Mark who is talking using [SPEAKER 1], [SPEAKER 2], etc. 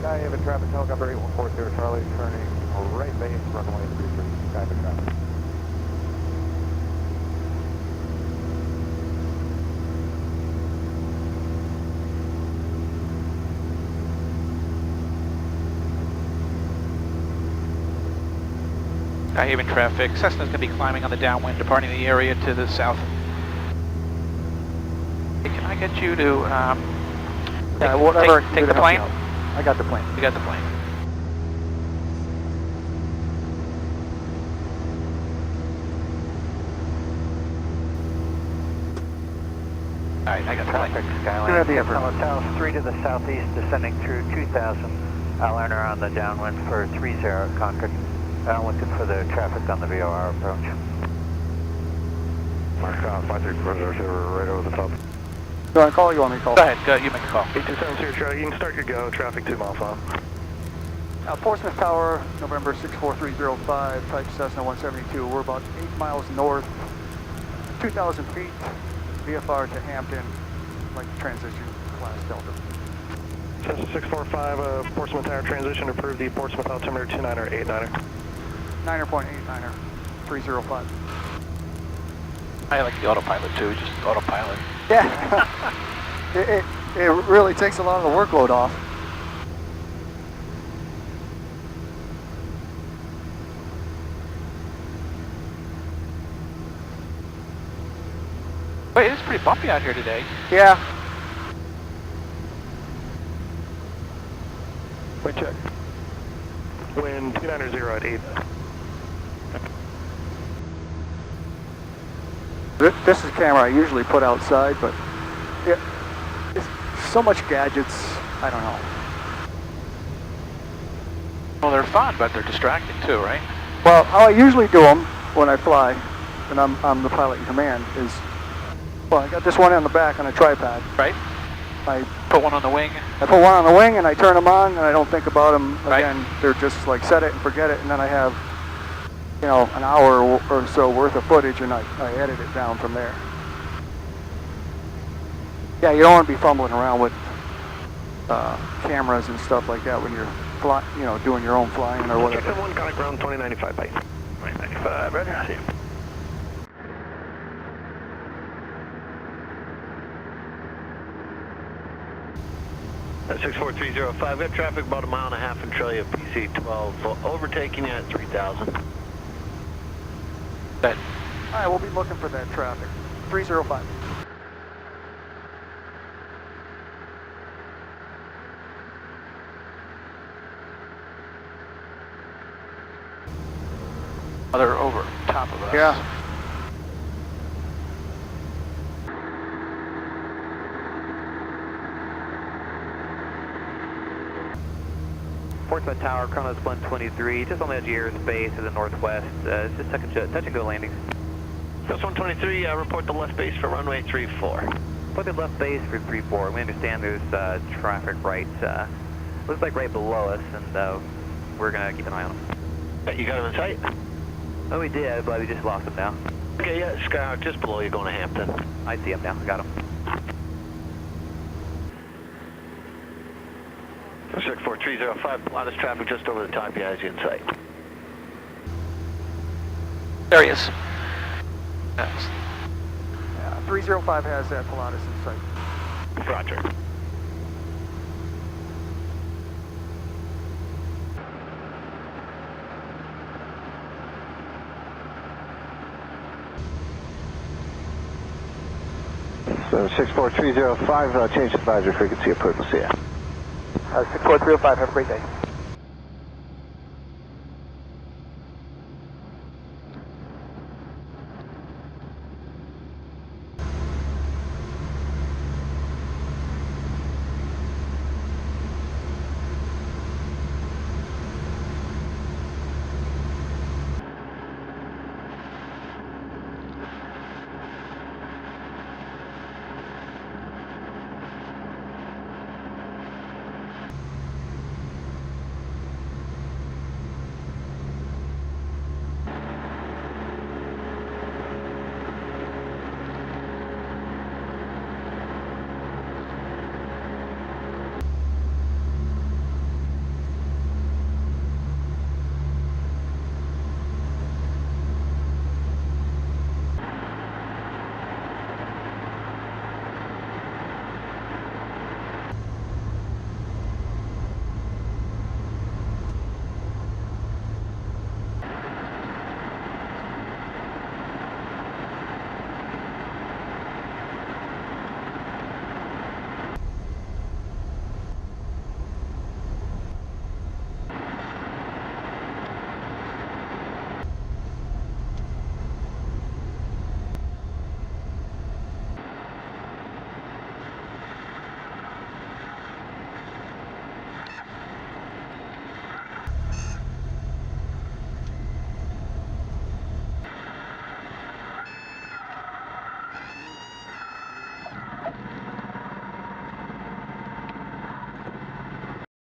[SPEAKER 1] Sky Haven traffic, helicopter 8140 Charlie, turning right base, runway 33, Sky Haven traffic.
[SPEAKER 2] Sky Haven traffic, Cessna's going to be climbing on the downwind, departing the area to the south. Hey, can I get you to take the plane?
[SPEAKER 1] I got the plane.
[SPEAKER 2] You got the plane. Alright, I got the
[SPEAKER 1] Traffic, Skyline, Hotel 3 to the southeast, descending through 2000. I'll enter on the downwind for 30 Concord. I'm looking for the traffic on the VOR approach. Mark 5340, right over the top.
[SPEAKER 3] You want to call or you want me to call?
[SPEAKER 2] Go ahead, you make a call.
[SPEAKER 1] 8270 Charlie, you can start your go, traffic 2 miles off.
[SPEAKER 3] Portsmouth Tower, November 64305, type Cessna 172. We're about 8 miles north, 2,000 feet, VFR to Hampton, like transition, class Delta.
[SPEAKER 1] Cessna 645, Portsmouth Tower transition, approve the Portsmouth altimeter 29er, 89er.
[SPEAKER 3] 9.89er, 305.
[SPEAKER 2] I like the autopilot too, just autopilot.
[SPEAKER 3] Yeah, it really takes a lot of the workload off.
[SPEAKER 2] Wait, it's pretty bumpy out here today.
[SPEAKER 3] Yeah.
[SPEAKER 1] Wind check. Wind 290 at 8.
[SPEAKER 3] This is a camera I usually put outside, but yeah, it's so much gadgets, I don't know.
[SPEAKER 2] Well, they're fun, but they're distracting too, right?
[SPEAKER 3] Well, how I usually do them when I fly, and I'm the pilot in command, is, well, I got this one on the back on a tripod.
[SPEAKER 2] Right.
[SPEAKER 3] I
[SPEAKER 2] put one on the wing.
[SPEAKER 3] I put one on the wing and I turn them on and I don't think about them again.
[SPEAKER 2] Right.
[SPEAKER 3] They're just like set it and forget it, and then I have, you know, an hour or so worth of footage and I edit it down from there. Yeah, you don't want to be fumbling around with cameras and stuff like that when you're doing your own flying or whatever.
[SPEAKER 1] Check 1, contact ground 2095, bye. 2095, roger, see you. At 64305, we have traffic about 1.5 miles in Trillia of PC-12, overtaking you at 3000.
[SPEAKER 2] Good.
[SPEAKER 3] Alright, we'll be looking for that traffic. 305.
[SPEAKER 2] Oh, they're over top of us.
[SPEAKER 3] Yeah.
[SPEAKER 4] Portsmouth Tower, Chronos 123, just on the edge of airspace to the northwest. It's just touch and go landings.
[SPEAKER 1] Chronos 123, report the left base for runway 34.
[SPEAKER 4] Put the left base for 34. We understand there's traffic right, looks like right below us, and we're going to keep an eye on them.
[SPEAKER 1] You got him in sight?
[SPEAKER 4] Oh, we did, but we just lost him now.
[SPEAKER 1] Okay, yeah, Skyhawk just below you going to Hampton.
[SPEAKER 4] I see him now, I got him.
[SPEAKER 1] 64305, loudest traffic just over the top, you guys in sight.
[SPEAKER 2] There he is. Yes.
[SPEAKER 3] Yeah, 305 has that Pilatus in sight.
[SPEAKER 1] Roger. So 64305, change advisory frequency, approach, we'll see ya.
[SPEAKER 3] 64305, have a great day.